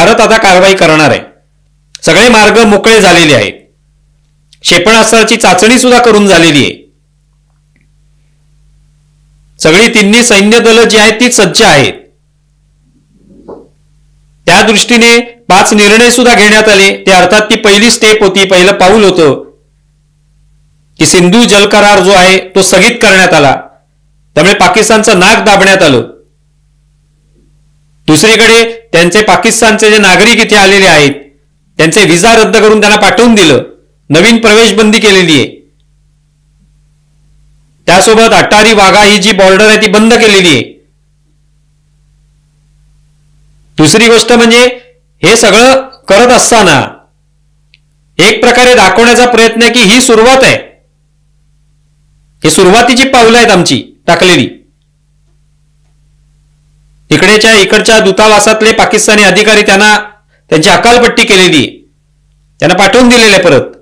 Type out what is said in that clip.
भारत आता कारवाई करणार आहे. सगळे मार्ग मोकळे झालेले आहेत. क्षेपणास्त्राची चाचणी सुद्धा करून झालेली आहे. सगळी तिन्ही सैन्य दलं जी आहेत ती सज्ज आहेत. त्या दृष्टीने 5 निर्णय सुद्धा घेण्यात आले. ते अर्थात ती पहिली स्टेप होती, पहिलं पाऊल होतं की सिंधू जल करार जो आहे तो स्थगित करण्यात आला. त्यामुळे पाकिस्तानचं नाक दाबण्यात आलं. दुसरीकडे त्यांचे पाकिस्तानचे जे नागरिक इथे आलेले आहेत त्यांचे व्हिसा रद्द करून त्यांना पाठवून दिलं. नवीन प्रवेश बंदी केलेली आहे. त्यासोबत अट्टारी वाघा ही जी बॉर्डर आहे ती बंद केलेली आहे. दुसरी गोष्ट म्हणजे हे सगळं करत असताना एक प्रकारे दाखवण्याचा प्रयत्न आहे की ही सुरुवात आहे. ही सुरुवातीची पावलं आहेत आमची टाकलेली. इकडच्या दूतावासातले पाकिस्तानी अधिकारी त्यांना त्यांची हकालपट्टी केलेली आहे. त्यांना पाठवून दिलेले परत.